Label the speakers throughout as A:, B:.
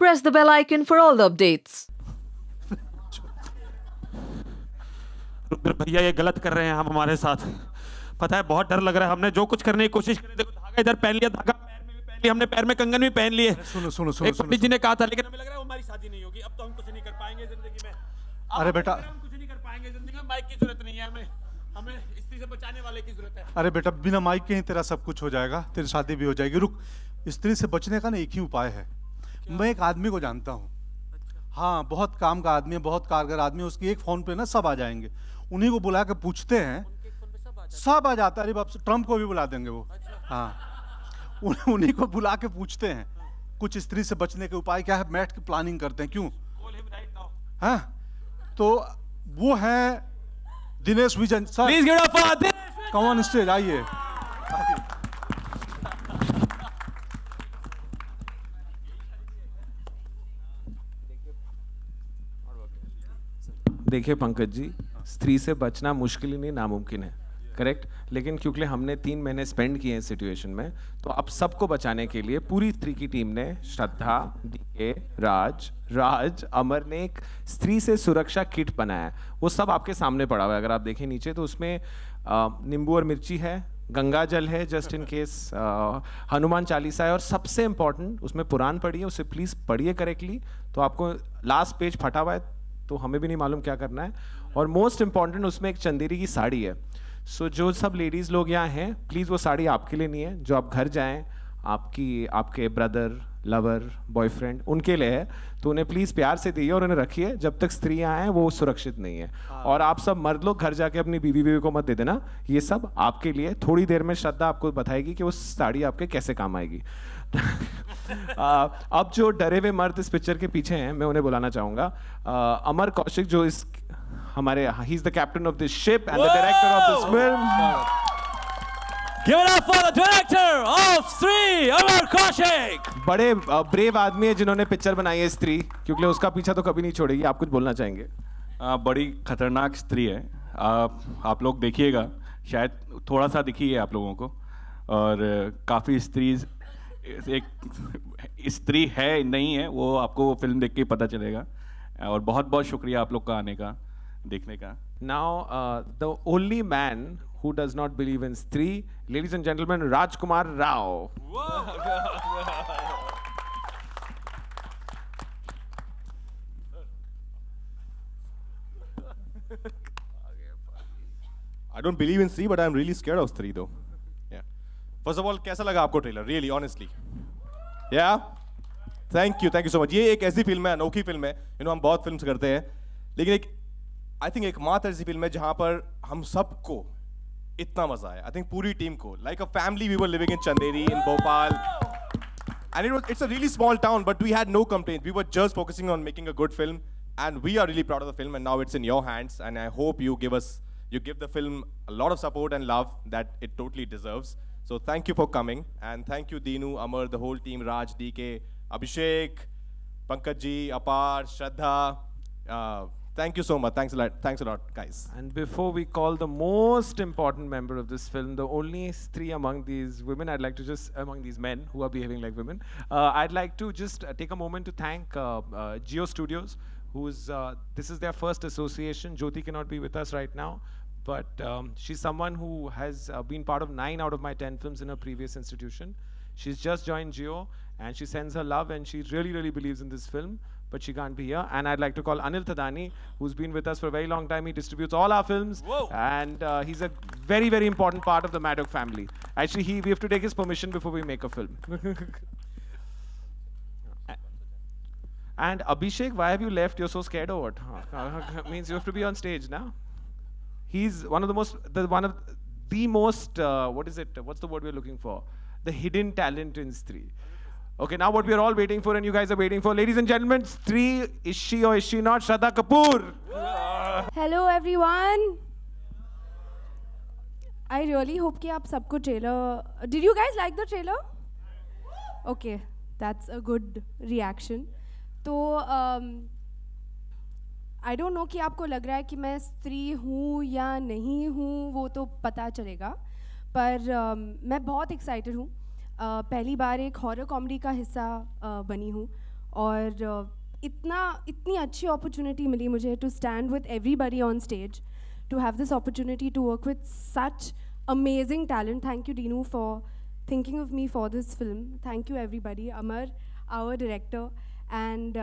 A: press the bell icon for all the updates.
B: भैया ये गलत कर रहे हैं हम हमारे साथ, पता है बहुत डर लग रहा है। हमने जो कुछ करने की कोशिश करी, देखो धागा इधर पहन लिया, धागा पैर में भी पहन लिया, हमने पैर में कंगन भी पहन लिए।
C: सुनो सुनो सुनो,
B: एक पंडित जी ने कहा था, लेकिन हमें लग रहा है वो हमारी शादी नहीं होगी। अब तो हम कुछ नहीं कर पाएंगे जिंदगी में।
C: अरे बेटा,
B: हम कुछ नहीं कर पाएंगे जिंदगी में। माइक की जरूरत नहीं है हमें, हमें स्त्री से बचाने वाले की जरूरत है।
C: अरे बेटा, बिना माइक के ही तेरा सब कुछ हो जाएगा, तेरी शादी भी हो जाएगी। रुक, स्त्री से बचने का ना एक ही उपाय है। मैं एक आदमी को जानता हूँ, हाँ, बहुत काम का आदमी है, बहुत कारगर आदमी है। उसकी एक फोन पे ना सब आ जाएंगे। उन्हीं को बुला के पूछते हैं, सब आ जाता है। अरे बाप, ट्रम्प को भी बुला देंगे वो। हाँ, उन्हीं को बुला के पूछते हैं कुछ स्त्री से बचने के उपाय क्या है, बैठ के प्लानिंग करते हैं। क्यों? हाँ, तो वो है Dinesh vision sir.
B: Please give up for Dinesh.
C: Come on stage, आइए।
B: देखिए पंकज जी, स्त्री से बचना मुश्किल ही नहीं, नामुमकिन है, करेक्ट। लेकिन क्योंकि हमने 3 महीने स्पेंड किए हैं इस सिचुएशन में, तो अब सबको बचाने के लिए पूरी स्त्री की टीम ने, श्रद्धा, डीके, राज, अमर ने एक स्त्री से सुरक्षा किट बनाया है। वो सब आपके सामने पड़ा हुआ है, अगर आप देखें नीचे तो उसमें नींबू और मिर्ची है, गंगा जल है just in case, Hanuman Chalisa है, और सबसे इंपॉर्टेंट उसमें पुराण पढ़ी है, उसे प्लीज़ पढ़िए करेक्टली। तो आपको लास्ट पेज फटा हुआ है तो हमें भी नहीं मालूम क्या करना है। और मोस्ट इंपॉर्टेंट उसमें एक चंदेरी की साड़ी है। सो जो सब लेडीज़ लोग यहाँ हैं, प्लीज़ वो साड़ी आपके लिए नहीं है। जो आप घर जाएं, आपके ब्रदर, लवर, बॉयफ्रेंड, उनके लिए है, तो उन्हें प्लीज़ प्यार से दिए और उन्हें रखिए। जब तक स्त्री यहाँ है वो सुरक्षित नहीं है। और आप सब मर्द लोग घर जाके अपनी बीवी को मत दे देना, ये सब आपके लिए। थोड़ी देर में श्रद्धा आपको बताएगी कि वो साड़ी आपके कैसे काम आएगी। अब जो डरे हुए मर्द इस पिक्चर के पीछे हैं, मैं उन्हें बुलाना चाहूंगा। अमर कौशिक, जो इस हमारे, he is the captain of this ship and the director of this film.
D: Give it up for the director of Stree, Amar Kaushik.
B: बड़े ब्रेव आदमी है जिन्होंने पिक्चर बनाई है स्त्री, क्योंकि उसका पीछा तो कभी नहीं छोड़ेगी। आप कुछ बोलना चाहेंगे?
E: बड़ी खतरनाक स्त्री है। आप लोग देखिएगा, शायद थोड़ा सा दिखी है आप लोगों को, और काफ़ी एक स्त्री है नहीं है, वो आपको वो फिल्म देख के पता चलेगा। और बहुत बहुत शुक्रिया आप लोग का आने का, देखने का।
B: Now the only man who does not believe in Stree, ladies and gentlemen, Rajkumar Rao.
F: I don't believe in Stree, but I'm really scared of Stree though. Yeah. First of all, कैसा लगा आपको trailer? Really, honestly. Yeah. Thank you so much. ये एक ऐसी film है, अनोखी film है। हम बहुत फिल्म्स करते हैं, लेकिन I think एक मात्र ऐसी फिल्म है जहाँ पर हम सबको इतना मजा आया। I think पूरी टीम को, like a family, we were living in Chanderi, in Bhopal, and it's a really small town, but we had no complaints. We were just focusing on making a good film, and we are really proud of the film. And now it's in your hands, and I hope you give the film a lot of support and love that it totally deserves. So thank you for coming, and thank you Dinu, Amar, the whole team, Raj, DK, Abhishek, Pankaj ji, Apar, Shraddha. Thank you so much. Thanks a lot, guys.
B: And before we call the most important member of this film, the only Stree among these women, among these men who are behaving like women, I'd like to just take a moment to thank Geo Studios, this is their first association. Jyoti cannot be with us right now, but she's someone who has been part of 9 out of my 10 films in her previous institution. She's just joined Geo, and she sends her love, and she really, really believes in this film, but she can't be here. And I'd like to call Anil Thadani, who's been with us for a very long time. He distributes all our films.
D: Whoa.
B: And he's a very, very important part of the Maddock family. Actually, we have to take his permission before we make a film. And Abhishek, why have you left? You're so scared or what? Means you have to be on stage now. He's one of the most, what is it? What's the word we're looking for? The hidden talent in Stree. Okay, now what we are all waiting for, and you guys are waiting for, ladies and gentlemen, Stree, is she or is she not? Shraddha Kapoor.
G: Hello everyone. I really hope कि आप सबको trailer. Did you guys like the trailer? Okay, that's a good reaction. तो I don't know कि आपको लग रहा है कि मैं स्त्री हूँ या नहीं हूँ, वो तो पता चलेगा। पर मैं बहुत एक्साइटेड हूँ। पहली बार एक हॉरर कॉमेडी का हिस्सा बनी हूँ, और इतनी अच्छी अपॉर्चुनिटी मिली मुझे to stand with everybody on stage, to have this opportunity to work with such amazing talent. Thank you, Dinu, for thinking of me for this film. Thank you, everybody. Amar, our director. And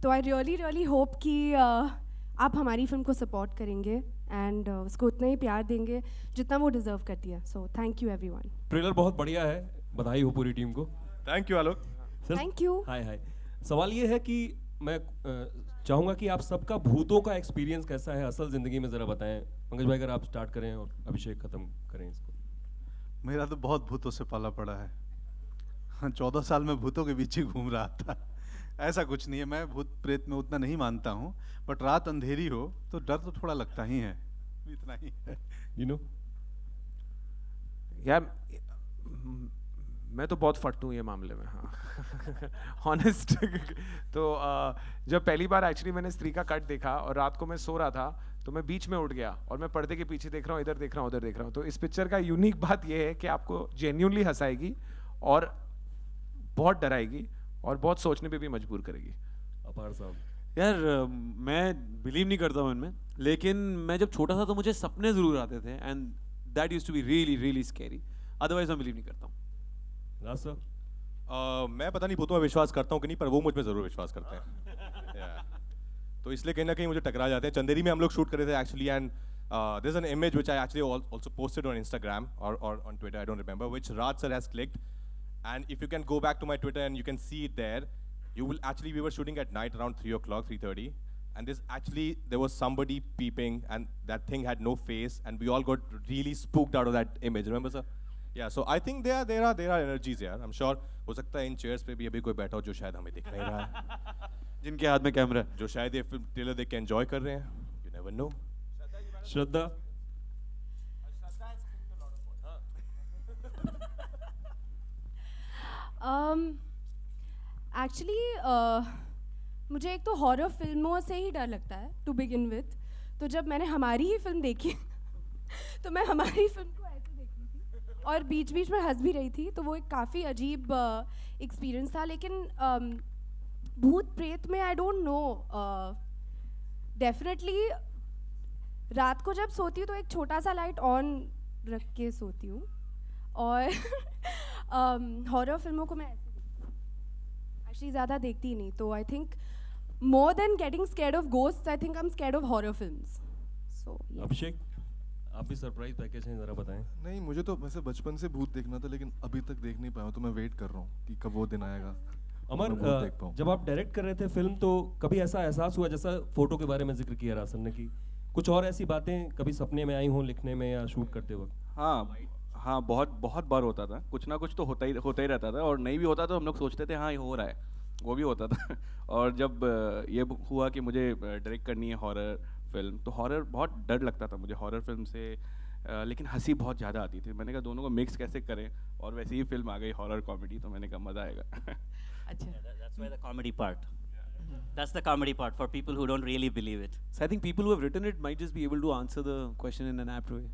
G: so I really hope कि आप हमारी film को support करेंगे and उसको उतना ही प्यार देंगे जितना वो deserve करती है. So thank you, everyone.
D: Trailer बहुत बढ़िया है, बधाई हो पूरी टीम को.
F: Thank you Alok.
G: Thank you.
D: हाय. सवाल ये है कि मैं चाहूँगा कि आप सबका भूतों का एक्सपीरियंस कैसा है असल ज़िंदगी में, ज़रा बताएं. पंकज भाई अगर आप स्टार्ट करें और अभिषेक ख़त्म करें इसको.
C: मेरा तो बहुत भूतों से पाला पड़ा है. 14 साल में भूतों के बीच ही घूम रहा था. ऐसा कुछ नहीं है, मैं भूत प्रेत में उतना नहीं मानता हूँ, बट रात अंधेरी हो तो डर तो थोड़ा लगता ही है, इतना ही है.
D: यू नो
B: यार मैं तो बहुत फट हूँ ये मामले में. हाँ ऑनेस्ट. तो जब पहली बार एक्चुअली मैंने स्त्री का कट देखा और रात को मैं सो रहा था तो मैं बीच में उठ गया और मैं पर्दे के पीछे देख रहा हूँ, इधर देख रहा हूँ, उधर देख रहा हूँ. तो इस पिक्चर का यूनिक बात ये है कि आपको जेन्युइनली हंसाएगी और बहुत डराएगी और बहुत सोचने पे भी मजबूर करेगी.
D: अपार साहब.
H: यार मैं बिलीव नहीं करता हूँ इनमें, लेकिन मैं जब छोटा था तो मुझे सपने ज़रूर आते थे and that used to be really scary. Otherwise मैं बिलीव नहीं करता हूँ.
F: मैं पता नहीं भूतों में विश्वास करता हूँ कि नहीं, पर वो मुझ में ज़रूर विश्वास करते हैं. तो इसलिए कहीं ना कहीं मुझे टकरा जाते हैं. चंदेरी में हम लोग शूट कर रहे थे actually, and there is an image which I actually also posted on Instagram or on Twitter, I don't remember, which Raj sir has clicked. And if you can go back to my Twitter and you can see it there, you will actually, we were shooting at night around 3 o'clock, 3:30, and there was somebody peeping and that thing had no face and we all got really spooked out of that image. Remember sir? Yeah, so I think there are energies here. I'm sure हो सकता है इन chairs पे भी अभी कोई बैठा हो जो शायद हमें दिख नहीं रहा है,
H: जिनके हाथ में कैमरा है,
F: जो शायद ये फिल्म ट्रेलर देख के एंजॉय कर रहे हैं. You never know.
D: Shraddha.
G: Actually मुझे एक तो हॉरर फिल्मों से ही डर लगता है टू बिगिन विथ. तो जब मैंने हमारी ही फिल्म देखी तो मैं हमारी फिल्म को ऐसे देख रही थी और बीच में हंस भी रही थी. तो वो एक काफ़ी अजीब एक्सपीरियंस था. लेकिन भूत प्रेत में आई डोंट नो, डेफिनेटली रात को जब सोती हूँ तो एक छोटा सा लाइट ऑन रख के सोती हूँ. और हॉरर फिल्मों को मैं ऐसे एक्चुअली ज़्यादा देखती ही नहीं. तो I think more than getting scared of ghosts, I think I am scared of horror films. So
D: Abhishek, आप भी सरप्राइज पैकेज हैं, ज़रा बताएं.
I: नहीं, मुझे तो वैसे बचपन से भूत देखना था, लेकिन अभी तक देख नहीं पाया हूँ, तो मैं वेट कर रहा हूँ कि कब वो दिन आएगा.
D: अमर, जब आप डायरेक्ट कर रहे थे फिल्म तो कभी ऐसा एहसास हुआ, जैसा फोटो के बारे में जिक्र किया रासन ने, कि कुछ और ऐसी बातें कभी सपने में आई हों लिखने में या शूट करते वक्त?
E: हाँ बहुत बार होता था. कुछ ना कुछ तो होता ही रहता था, और नहीं भी होता तो हम लोग सोचते थे हाँ ये हो रहा है, वो भी होता था. और जब ये हुआ कि मुझे डायरेक्ट करनी है हॉरर फिल्म, तो हॉरर बहुत डर लगता था मुझे हॉरर फिल्म से, लेकिन हंसी बहुत ज़्यादा आती थी. मैंने कहा दोनों को मिक्स कैसे करें, और वैसे ही फिल्म आ गई हॉरर कॉमेडी, तो मैंने कहा मज़ा आएगा.
J: अच्छा, that's why the comedy part. That's the comedy part for people who don't really believe it.
H: So I think people who have written it might just be able to answer the question in an apt way.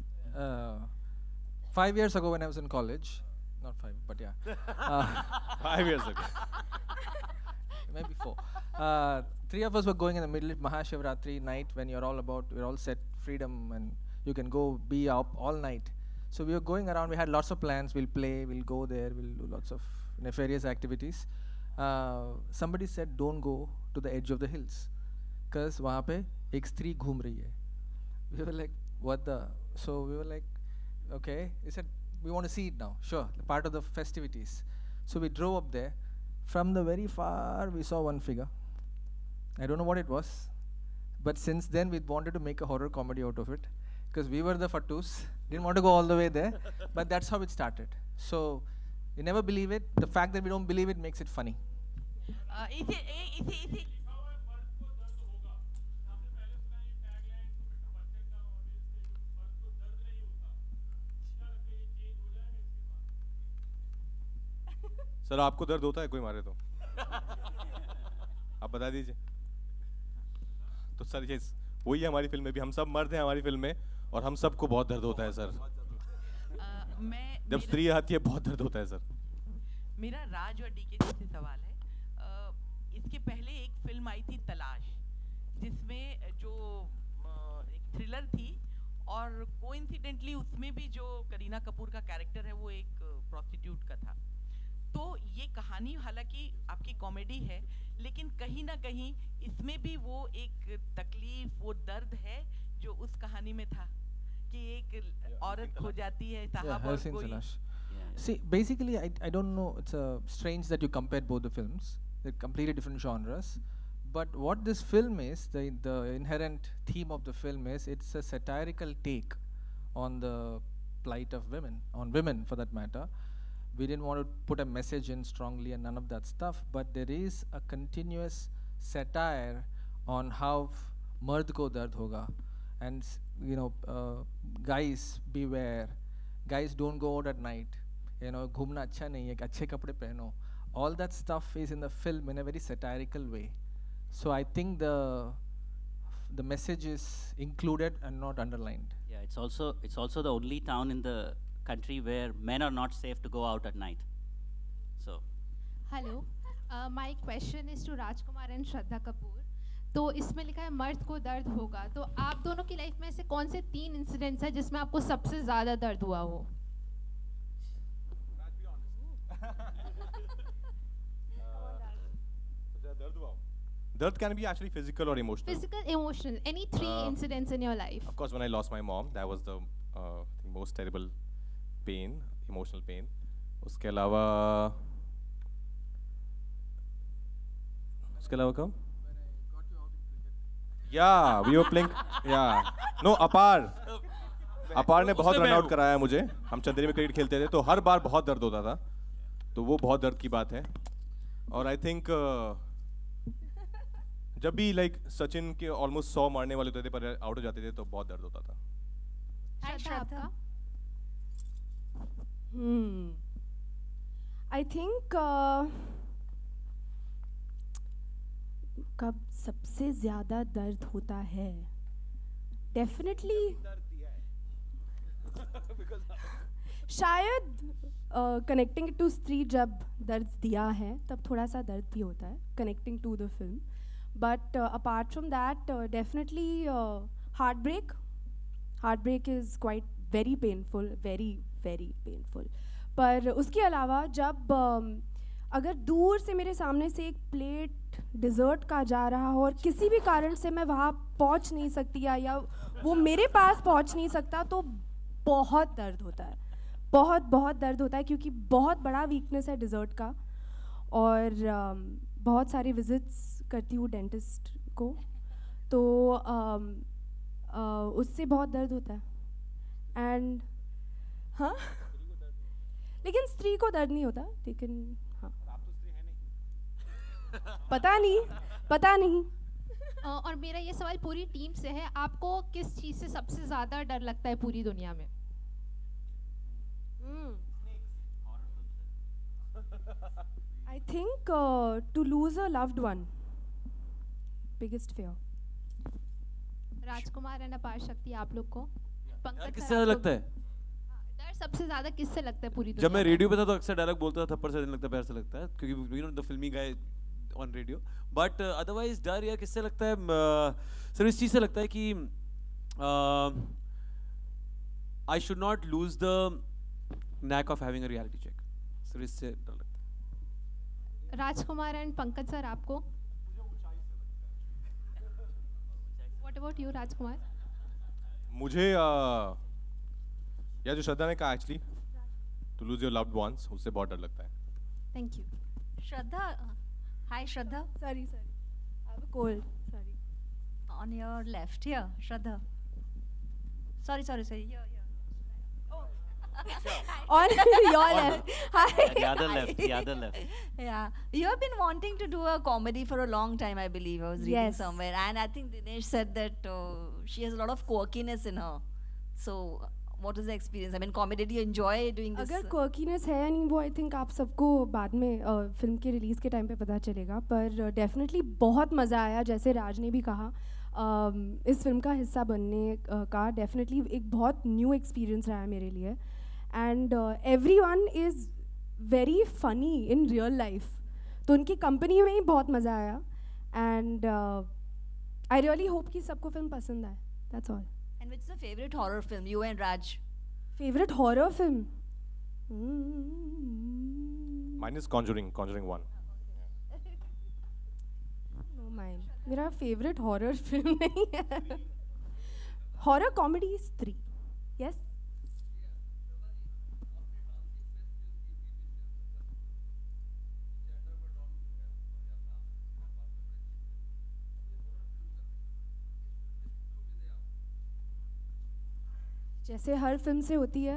K: 5 years ago when I was in college, not 5, but yeah.
F: 5 years ago.
K: Maybe 4. 3 of us were going in the middle of Mahashivratri night when we're all set freedom and you can go be up all night. So we were going around, we had lots of plans, we'll play, we'll go there, we'll do lots of nefarious activities. Somebody said don't go to the edge of the hills because वहाँ पे एक स्त्री घूम रही है. We were like what the, so we were like okay, he said we want to see it now, sure, part of the festivities. So we drove up there. From the very far we saw one figure. I don't know what it was, but since then we wanted to make a horror comedy out of it because we were the fattus, didn't want to go all the way there, but that's how it started. So you never believe it. The fact that we don't believe it makes it funny.
F: Sir आपको दर्द होता है कोई मारे तो? आप बता दीजिए. तो सर ये वही है हमारी फिल्म में भी, हम सब मर्द हैं हमारी फिल्म में और हम सबको बहुत दर्द होता है सर. जब स्त्री आती है बहुत दर्द होता है सर.
L: मेरा राज और डीके जी से सवाल है. इसके पहले एक फिल्म आई थी तलाश, जिसमें जो एक थ्रिलर थी और कोइंसिडेंटली उसमें भी जो करीना कपूर का कैरेक्टर है वो एक प्रोस्टिट्यूट का था। तो ये कहानी हालांकि आपकी कॉमेडी है, लेकिन कहीं ना कहीं इसमें भी वो एक तकलीफ, वो दर्द है जो उस कहानी में था कि एक औरत खो जाती है साहब और कोई।
K: See, basically, I don't know, it's strange that you compared both the films. They're completely different genres. But what this film is, the inherent theme of the film is, it's a satirical take on the plight of women, on women for that matter. We didn't want to put a message in strongly and none of that stuff, but there is a continuous satire on how mard ko dard hoga. And, you know, guys, beware. Guys, don't go out at night. You know, घूमना अच्छा नहीं है, अच्छे कपड़े पहनो. All that stuff is in the film in a very satirical way. So I think the message is included and not underlined.
J: Yeah, it's also the only town in the country where men are not safe to go out at night. So.
M: Hello, my question is to Rajkumar and Shraddha Kapoor. तो इसमें लिखा है मर्द को दर्द होगा, तो आप दोनों की लाइफ में ऐसे कौन से 3 इंसिडेंट्स हैं जिसमें आपको सबसे ज़्यादा दर्द हुआ हो?
F: Dard can be actually physical or emotional.
M: Physical, emotional. Any 3 incidents in your life?
F: Of course, when I lost my mom, that was the most terrible pain, emotional pain. उसके अलावा कब? Yeah, we were playing. Yeah, no, अपार ने बहुत run out कराया मुझे. हम चंदेरी में क्रिकेट खेलते थे, तो हर बार बहुत दर्द होता था. तो वो बहुत दर्द की बात है. और आई थिंक जब भी लाइक सचिन के ऑलमोस्ट 100 मारने वाले होते थे पर आउट हो जाते थे तो बहुत दर्द होता था.
M: श्रद्धा?
G: आई थिंक कब सबसे ज्यादा दर्द होता है, डेफिनेटली शायद कनेक्टिंग टू स्त्री जब दर्द दिया है तब थोड़ा सा दर्द भी होता है connecting to the film. But apart from that, definitely heartbreak. Heartbreak is quite very painful, very very painful. पर उसके अलावा जब अगर दूर से मेरे सामने से एक प्लेट डिज़र्ट का जा रहा हो और किसी भी कारण से मैं वहाँ पहुँच नहीं सकती या वो मेरे पास पहुँच नहीं सकता, तो बहुत दर्द होता है, बहुत दर्द होता है, क्योंकि बहुत बड़ा वीकनेस है डिज़र्ट का. और बहुत सारे विजिट्स करती हूँ डेंटिस्ट को, तो उससे बहुत दर्द होता है. एंड हाँ, लेकिन स्त्री को दर्द नहीं होता, लेकिन हाँ, पता नहीं.
M: और मेरा ये सवाल पूरी टीम से है, आपको किस चीज़ से सबसे ज़्यादा डर लगता है पूरी दुनिया में?
G: I think to lose a loved one, biggest fear.
M: Rajkumar and अपार शक्ति, आप लोग को पंकज
H: किससे ज़्यादा लगता है?
M: डर सबसे ज़्यादा किससे लगता है पूरी दुनिया?
H: जब मैं रेडियो पे था तो अक्सर डायलॉग बोलता था, थप्पड़ से नहीं लगता, पैर से लगता है, क्योंकि यू नो द फिल्मी guy on radio. But otherwise डर यार किससे लगता है? सिर्फ इस चीज़ से लगता है कि I should not lose the knack of having a reality check. सिर्फ इससे डर लगता है.
M: राजकुमार एंड पंकज सर, आपको? What about you, Rajkumar?
F: मुझे या जो श्रद्धा ने कहा actually to lose your loved ones, उससे बहुत डर लगता है.
M: Thank you.
N: Shraddha, hi Shraddha.
G: Sorry. I have a cold. Sorry.
N: On your left, here, Shraddha. Sorry. Here.
G: On your left. Hi.
J: The other left.
N: Yeah, you have been wanting to do a comedy for a long time, I believe. I was reading somewhere, and I think Dinesh said that she has a lot of quirkiness in her. So, what is the experience? I mean, comedy, do you enjoy doing this?
G: अगर quirkiness है या नहीं, वो I think आप सबको बाद में film के रिलीज़ के टाइम पे पता चलेगा. पर डेफिनेटली बहुत मज़ा आया, जैसे राज ने भी कहा. इस फिल्म का हिस्सा बनने का डेफिनेटली एक बहुत न्यू एक्सपीरियंस रहा है मेरे लिए. And everyone is very funny in real life. तो उनकी कंपनी में ही बहुत मज़ा आया एंड आई रियली होप कि सबको फिल्म पसंद आए. That's all.
N: And which is the favorite horror film, you and Raj?
G: Favorite horror film?
F: Mine is Conjuring 1.
G: No, mine. मेरा favorite horror film नहीं है. Horror comedy is 3. Yes. जैसे हर film से होती है,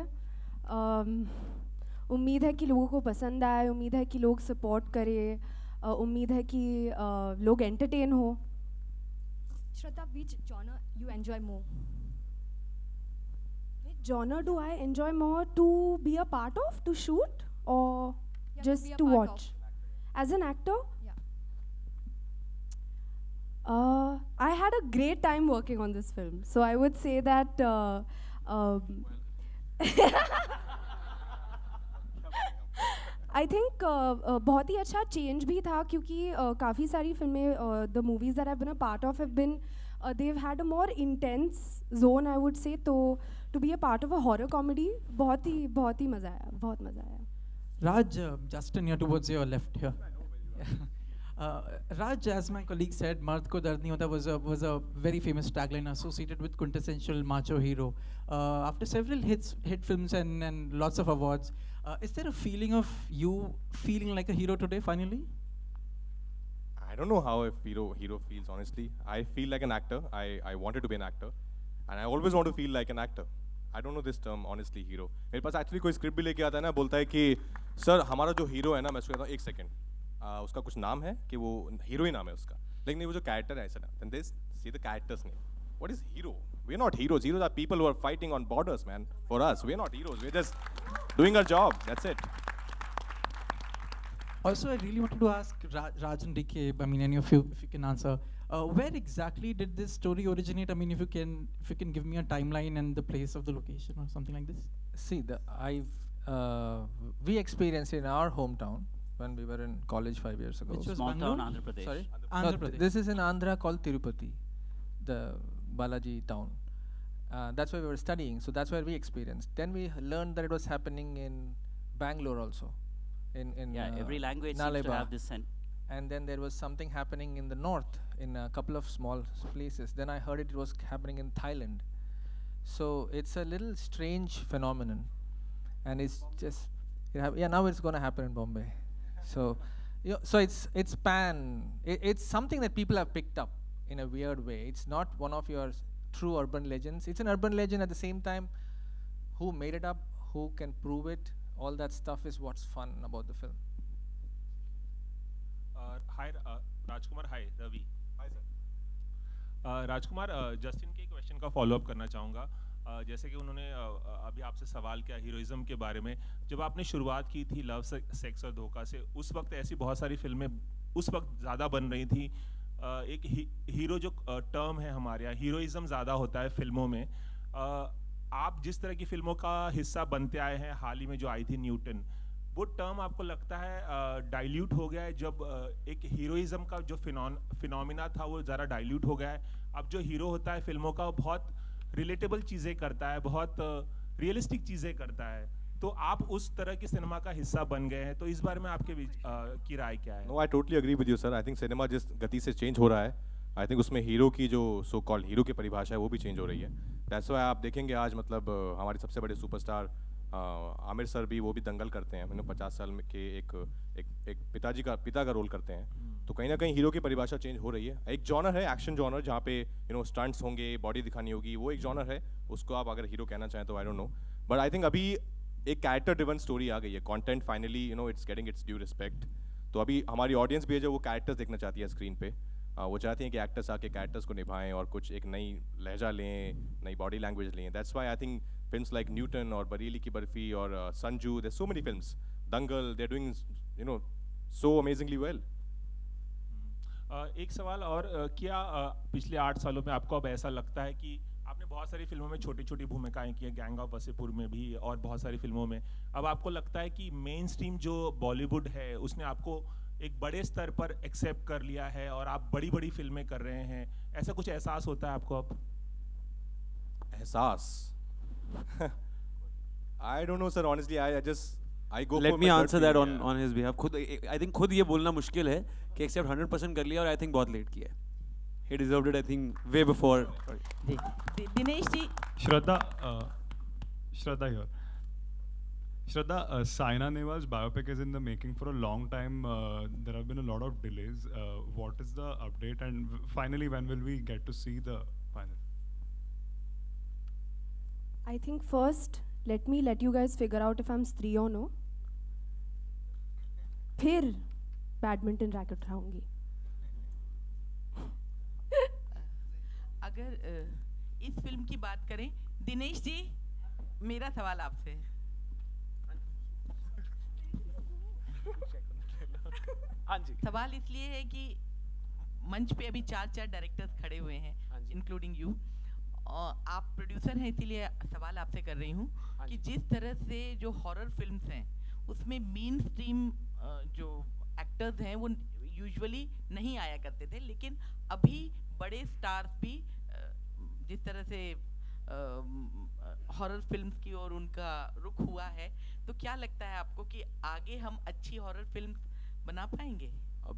G: उम्मीद है कि लोगों को पसंद आए, उम्मीद है कि लोग सपोर्ट करें, उम्मीद है कि लोग एंटरटेन हो.
O: Shraddha, which genre you enjoy more?
G: Which genre do I enjoy more to be a part of, to shoot, or just to watch? As an actor? I had a great time working on this film, so I would say that I think बहुत ही अच्छा change भी था क्योंकि काफ़ी सारी फिल्में the movies that I've been a part of have been they've had a more intense zone, I would say. तो to be a part of a horror comedy बहुत ही मज़ा आया, बहुत मज़ा आया.
P: Raj, Justin here towards your left here. Raj, as my colleague said, "Mard ko dard nahi hota" was a very famous tagline associated with quintessential macho hero. After several hit films and lots of awards, is there a feeling of you feeling like a hero today? Finally,
F: I don't know how a hero feels. Honestly, I feel like an actor. I wanted to be an actor, and I always want to feel like an actor. I don't know this term honestly, hero. मेरे पास actually कोई script भी लेके आता है ना, बोलता है कि सर हमारा जो hero है ना, मैं उसको कहता हूँ एक सेकंड. उसका कुछ नाम है कि वो हीरो ही नाम है उसका, लेकिन वो जो कैरेक्टर है ऐसा ना, then they see the character's name. What is hero? We're not heroes. Heroes are people who are fighting on borders, man. For us, we're not heroes. We're just doing our job. That's it.
P: also I really wanted to ask Raj and DK, I mean, any of you, if you can answer, where exactly did this story originate? I mean, if you can give me a timeline and the place of the location or something like this.
K: See, we experienced in our hometown when we were in college 5 years ago.
P: Which was
J: Small town,
P: Bangalore?
J: Andhra Pradesh.
K: Sorry?
P: Andhra
K: No,
P: Pradesh.
K: this is in Andhra called Tirupati, the Balaji town. That's where we were studying, so that's where we experienced. Then we learned that it was happening in Bangalore also. In
J: every language seems to
K: Naleba.
J: have this.
K: And then there was something happening in the north, in a couple of small places. Then I heard it was happening in Thailand. So it's a little strange phenomenon, and it's just now it's going to happen in Bombay. So so it's it's something that people have picked up in a weird way. It's not one of your true urban legends. It's an urban legend at the same time. Who made it up? Who can prove it? All that stuff is what's fun about the film.
Q: Hi, Rajkumar. Hi, Ravi. Hi, sir. Rajkumar, Justin के question का follow up करना चाहूँगा. जैसे कि उन्होंने अभी आपसे सवाल किया हीरोइज्म के बारे में. जब आपने शुरुआत की थी लव, सेक्स और धोखा से, उस वक्त ऐसी बहुत सारी फिल्में उस वक्त ज़्यादा बन रही थी. एक हीरो जो टर्म है हमारे यहाँ, हीरोइज्म ज़्यादा होता है फिल्मों में. आप जिस तरह की फिल्मों का हिस्सा बनते आए हैं, हाल ही में जो आई थी न्यूटन, वो टर्म आपको लगता है डाइल्यूट हो गया है? जब एक हीरोइज्म का जो फिनोमिना था वो ज़रा डाइल्यूट हो गया है. अब जो हीरो होता है फिल्मों का, वो बहुत रिलेटेबल चीज़ें करता है, बहुत रियलिस्टिक चीज़ें करता है. तो आप उस तरह की सिनेमा का हिस्सा बन गए हैं, तो इस बारे में आपके की राय क्या है?
F: No, I totally agree with you, sir. I think cinema जिस गति से चेंज हो रहा है, आई थिंक उसमें हीरो की जो सो कॉल्ड हीरो की परिभाषा है वो भी चेंज हो रही है. दैट्स व्हाई आप देखेंगे आज मतलब हमारे सबसे बड़े सुपरस्टार आमिर सर भी, वो भी दंगल करते हैं. 50 साल में के एक पिता का रोल करते हैं. तो कहीं ना कहीं हीरो की परिभाषा चेंज हो रही है. एक जॉनर है एक्शन जॉनर, जहाँ पे स्टंट्स होंगे, बॉडी दिखानी होगी, वो एक जॉनर है. उसको आप अगर हीरो कहना चाहें तो I don't know, but I think अभी एक कैरेक्टर ड्रिवन स्टोरी आ गई है. Content finally it's getting it's due respect. तो अभी हमारी ऑडियंस भी है जो वो कैरेक्टर्स देखना चाहती है स्क्रीन पे. वो चाहती हैं कि एक्टर्स आके कैरेक्टर्स को निभाएं और कुछ एक नई लहजा लें, नई बॉडी लैंग्वेज लें. That's why I think films like Newton और बरेली की बर्फी और Sanju, there so many films, Dangal, they are doing so amazingly well.
Q: एक सवाल और, क्या पिछले 8 सालों में आपको अब ऐसा लगता है कि आपने बहुत सारी फिल्मों में छोटी छोटी भूमिकाएं की हैं, गैंग ऑफ वसेपुर में भी और बहुत सारी फिल्मों में, अब आपको लगता है कि मेन स्ट्रीम जो बॉलीवुड है उसने आपको एक बड़े स्तर पर एक्सेप्ट कर लिया है और आप बड़ी बड़ी फिल्में कर रहे हैं, ऐसा कुछ एहसास होता है आपको अब?
F: एहसास? I don't know sir, honestly I go
H: Let
F: for
H: me
F: my gut
H: answer that
F: feeling,
H: on his behalf. खुद I think खुद ये बोलना मुश्किल है कि एक्सेप्ट 100% कर लिया और I think बहुत लेट किया है. He deserved it I think way before.
L: Dinesh ji.
R: Shraddha here. Shraddha, Saina Nehwal's biopic is in the making for a long time. There have been a lot of delays. What is the update, and finally when will we get to see the final?
G: I think first let you guys figure out if I'm stree or no. फिर badminton racket उठाऊंगी.
L: अगर इस film की बात करें, दिनेश जी, मेरा सवाल आपसे है.
B: हाँ जी.
L: सवाल इसलिए है कि मंच पे अभी 4 डायरेक्टर्स खड़े हुए हैं, इंक्लूडिंग यू. आप प्रोड्यूसर हैं, इसीलिए सवाल आपसे कर रही हूँ कि जिस तरह से जो हॉरर फिल्म्स हैं उसमें मेन स्ट्रीम जो एक्टर्स हैं वो यूजुअली नहीं आया करते थे, लेकिन अभी बड़े स्टार्स भी जिस तरह से हॉरर फिल्म्स की ओर उनका रुख हुआ है, तो क्या लगता है आपको कि आगे हम अच्छी हॉरर फिल्म्स बना पाएंगे?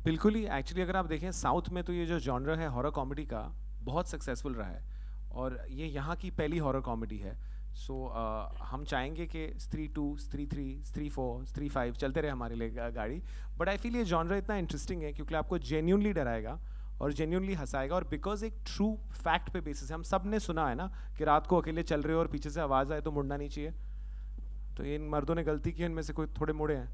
B: बिल्कुल ही. एक्चुअली अगर आप देखें साउथ में तो ये जो जॉनर है हॉरर कॉमेडी का बहुत सक्सेसफुल रहा है और ये यहाँ की पहली हॉरर कॉमेडी है. सो हम चाहेंगे कि स्त्री 2, स्त्री 3, स्त्री 4, स्त्री 5 चलते रहे हमारे लिए गाड़ी. बट आई फील ये जॉनर इतना इंटरेस्टिंग है क्योंकि आपको जेन्यूनली डराएगा और जेन्यूनली हंसाएगा, और बिकॉज एक ट्रू फैक्ट पे बेसिस है. हम सब ने सुना है ना कि रात को अकेले चल रहे हो और पीछे से आवाज़ आए तो मुड़ना नहीं चाहिए. तो इन मर्दों ने गलती की, इनमें से कोई थोड़े मुड़े हैं.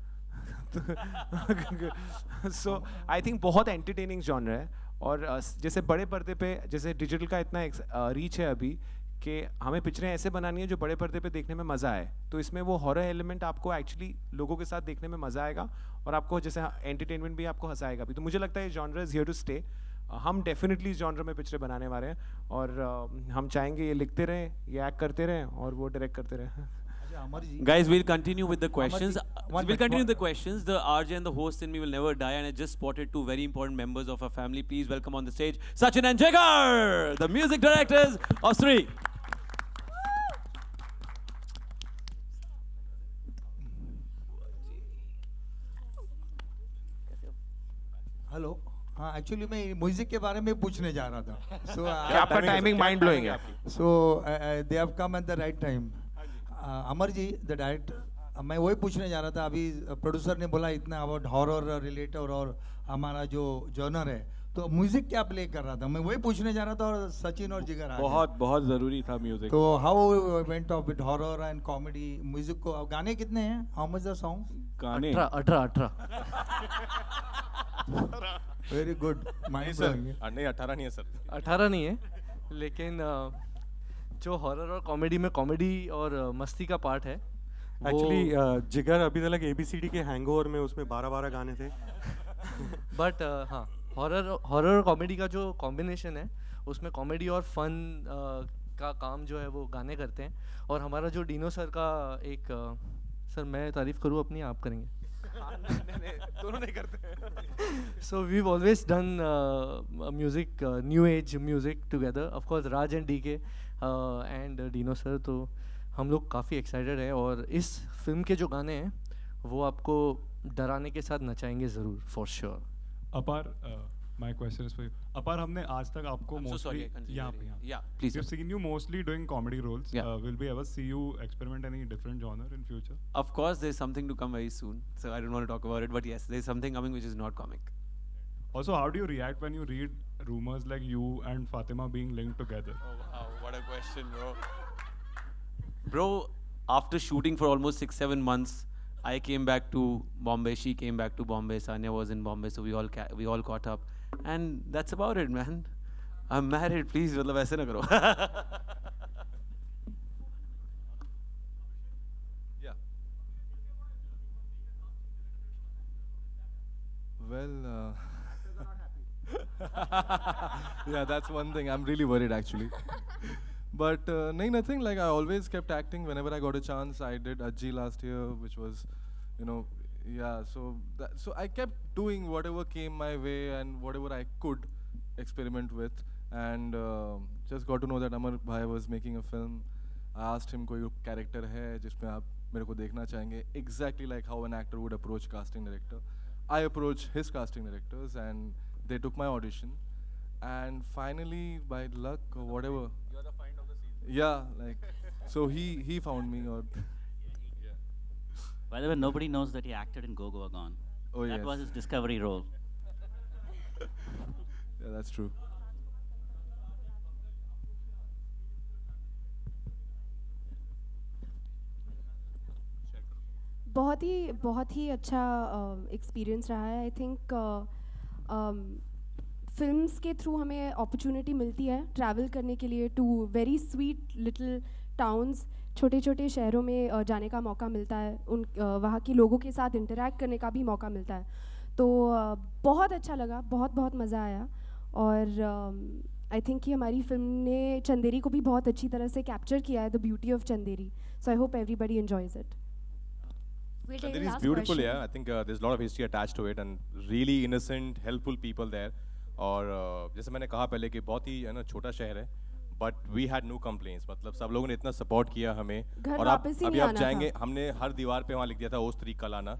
B: सो आई थिंक बहुत एंटरटेनिंग जॉनर है. और जैसे बड़े पर्दे पे जैसे डिजिटल का इतना रीच है अभी कि हमें पिक्चरें ऐसे बनानी है जो बड़े पर्दे पे देखने में मज़ा आए, तो इसमें वो हॉरर एलिमेंट आपको एक्चुअली लोगों के साथ देखने में मज़ा आएगा और आपको जैसे एंटरटेनमेंट भी आपको हंसाएगा भी. तो मुझे लगता है ये genre is here to stay. हम डेफिनेटली इस जॉनर में पिक्चरें बनाने वाले हैं और हम चाहेंगे ये लिखते रहें, ये एक्ट करते रहें और वो डायरेक्ट करते रहें.
H: Guys, we'll continue with the questions. We'll continue the questions. The RJ and the host in me will never die, and I just spotted 2 very important members of our family. Please welcome on the stage Sachin and Jigar, the music directors of Stree.
S: Hello. हाँ, actually मैं music के बारे में पूछने जा रहा था. सो
B: आपका टाइमिंग माइंड ब्लोइंग है.
S: So they have come at the right time. Amar ji, the director, मैं वही पूछने जा रहा था. अभी प्रोड्यूसर ने बोला इतना अबाउट हॉरर रिलेटेड और हमारा जो जॉनर है, तो म्यूजिक क्या प्ले कर रहा था, मैं वही पूछने जा रहा था. और सचिन और जिगर
E: बहुत ज़रूरी था म्यूजिक.
S: तो how went of with horror and comedy music को. गाने कितने हैं? How much the songs?
E: गाने
K: 18.
S: Very good.
F: नहीं सर, नहीं 18 नहीं है सर.
K: 18 नहीं है, लेकिन जो हॉरर और कॉमेडी में कॉमेडी और मस्ती का पार्ट है.
T: एक्चुअली जिगर अभी तक ABCD के हैंगओवर में उसमें 12 गाने थे.
K: बट हाँ, हॉरर और कॉमेडी का जो कॉम्बिनेशन है उसमें कॉमेडी और फन का काम जो है वो गाने करते हैं. और हमारा जो डीनो सर का एक सर मैं तारीफ करूँ अपनी, आप करेंगे?
B: दोनों नहीं करते.
K: So we've always done music, new age music together. Of course, Raj and DK and Dino sir. तो हम लोग काफ़ी एक्साइटेड हैं और इस फिल्म के जो गाने हैं वो आपको डराने के साथ नचाएंगे ज़रूर, for sure.
R: अपार, my question is for you. अपार, हमने आज तक आपको mostly यहाँ पे
H: please.
R: We've seen you mostly doing comedy roles. Will we ever see you experiment any different genre in future?
H: Of course, there's something to come very soon. So I don't want to talk about it, but yes, there's something coming which is not comic.
R: Also, how do you react when you read rumors like you and Fatima being linked together?
H: Oh wow, what a question, bro. Bro, after shooting for almost 6-7 months, I came back to Bombay. She came back to Bombay. Sanya was in Bombay, so we all caught up, and that's about it, man. I'm married. Please, मतलब ऐसे ना करो.
I: Yeah. Well, yeah, that's one thing. I'm really worried actually. But nothing. Like I always kept acting whenever I got a chance. I did Ajji last year, which was, Yeah, so I kept doing whatever came my way and whatever I could experiment with, and just got to know that Amar Bhai was making a film. I asked him कोई character है जिसमें आप मेरे को देखना चाहेंगे, exactly like how an actor would approach casting director. I approached his casting directors and they took my audition, and finally by luck or whatever,
F: You're the find of the season.
I: yeah, like so he found me. Or
J: By the way, nobody knows that he acted in Go Goa Gone.
I: Oh,
J: that
I: yes.
J: was his discovery role.
I: yeah, that's true.
G: बहुत ही अच्छा experience रहा है. I think films के through हमें opportunity मिलती है travel करने के लिए to very sweet little towns. छोटे छोटे शहरों में जाने का मौका मिलता है, उन वहाँ के लोगों के साथ इंटरैक्ट करने का भी मौका मिलता है. तो बहुत अच्छा लगा, बहुत मज़ा आया. और आई थिंक कि हमारी फिल्म ने चंदेरी को भी बहुत अच्छी तरह से कैप्चर किया है, the beauty of Chanderi. So I hope everybody enjoys it.
F: Chanderi is beautiful, yeah. I think there's a lot of history attached to it and really innocent, helpful people there. और जैसे मैंने कहा पहले कि बहुत ही है ना छोटा शहर है, but we had no complaints. मतलब सब लोगों ने इतना सपोर्ट किया हमें. और अभी आप जाएंगे, हमने हर दीवार पे वहाँ लिख दिया था ओस्त्री Kalana,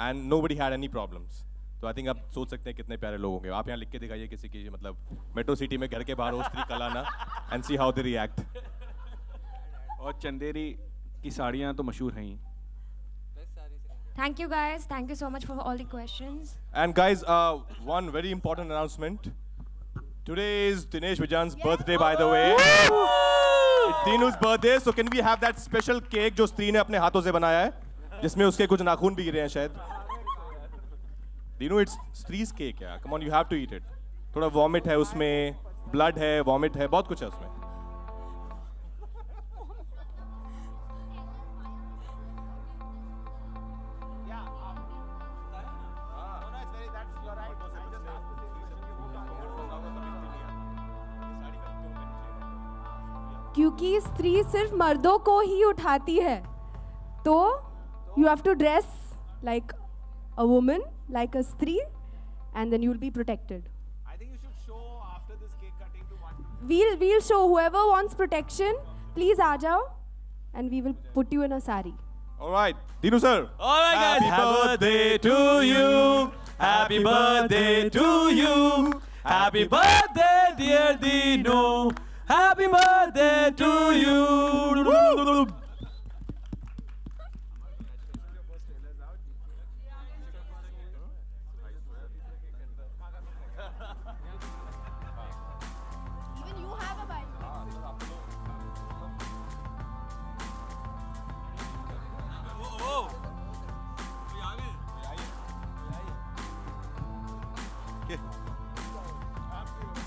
F: and nobody had any problems. तो आई थिंक आप सोच सकते हैं कितने प्यारे लोग होंगे. आप यहाँ लिख के दिखाइए किसी की मतलब मेट्रो सिटी में घर के बाहर ओस्त्री Kalana and see how they react.
E: और चंदेरी की साड़ियाँ तो मशहूर हैं ही.
O: Thank you guys. Thank you so much for all the questions.
F: And guys, one very important announcement. Today is Dinesh Vijan's birthday, by the way. It's Dinu's birthday, so can we have that special cake जो स्त्री ने अपने हाथों से बनाया है, जिसमें उसके कुछ नाखून भी गिरे हैं शायद. Dinu, it's स्त्री's cake, यार. Come on, you have to eat it. थोड़ा vomit है उसमें, blood है, vomit है, बहुत कुछ है उसमें.
G: क्योंकि स्त्री सिर्फ मर्दों को ही उठाती है, तो you have to dress like a woman, like a स्त्री, and then you will be protected.
B: I think you should show after this cake cutting to one.
G: We'll show whoever wants protection. Please आ जाओ, and we will put you in a sari.
F: All right, Dinu sir.
H: All right, guys. Happy birthday to you. Happy birthday to you. Happy birthday, dear Dinu. Happy birthday to you.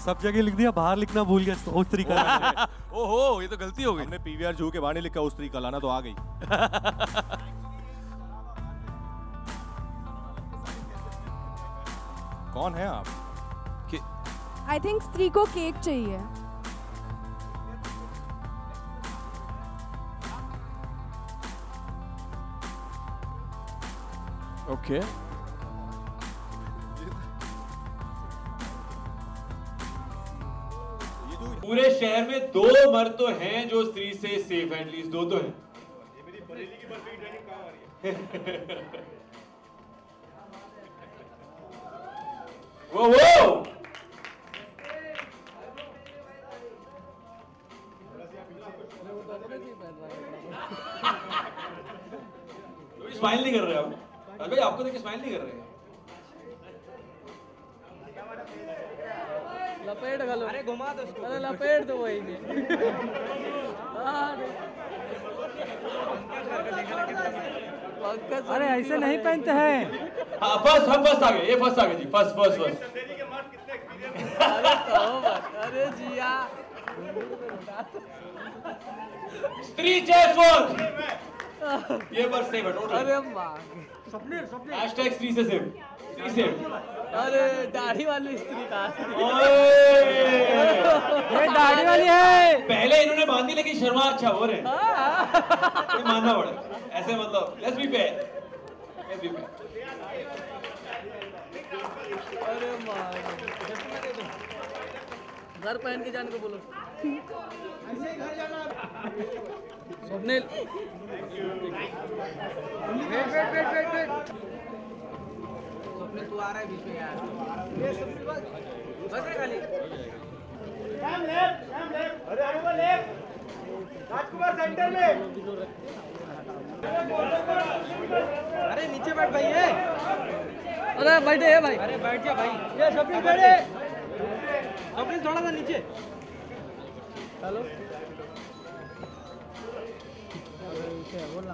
T: सब जगह लिख दिया, बाहर लिखना भूल गया. ओस्त्री कलाना.
E: ओहो, ये तो गलती हो गई.
F: हमने पीवीआर जू के बाहर नहीं लिखा ओस्त्री कलाना, तो आ गई. कौन है आप?
G: I think स्त्री को केक चाहिए.
E: Okay.
H: पूरे शहर में 2 मर्द तो हैं जो स्त्री से सेफ हैं, एटलीस्ट 2 तो हैं. ये मेरी बरेली की बर्फी ट्रेनिंग कहाँ आ रही है? वो स्माइल नहीं कर रहे आप. राज भाई आपको देख के स्माइल नहीं कर रहे.
K: लपेट गलो. अरे घुमा दो उसको. अरे लपेट दो वही में. अरे ऐसे नहीं पहनते हैं.
H: हाँ फर्स्ट आ गए. ये फर्स्ट आ गए जी. फर्स्ट.
K: अरे तो अरे जिया.
H: स्त्री चेस ये बार सेव है टोटल.
K: अरे माँ.
H: हैशटैग स्त्री से सेव. स्त्री सेव.
K: अरे दाढ़ी वाली स्त्री का.
H: ये
K: दाढ़ी वाली है.
H: पहले इन्होंने बांधी लेकिन शर्मा अच्छा हो रहे. मानना पड़ेगा ऐसे. मतलब लेट्स बी फेयर.
U: अरे घर पहन के जाने को बोलो। स्वप्निल वेट स्वप्निल तू आ रहा है बीच में यार। बस खाली अरे अनुपम लेफ्ट राजकुमार सेंटर में। अरे नीचे बैठ भाई ये। अरे बैठे है भाई। अरे बैठ जा भाई। ये स्वप्निल बैठे। स्वप्निल थोड़ा सा नीचे। हेलो बोलना।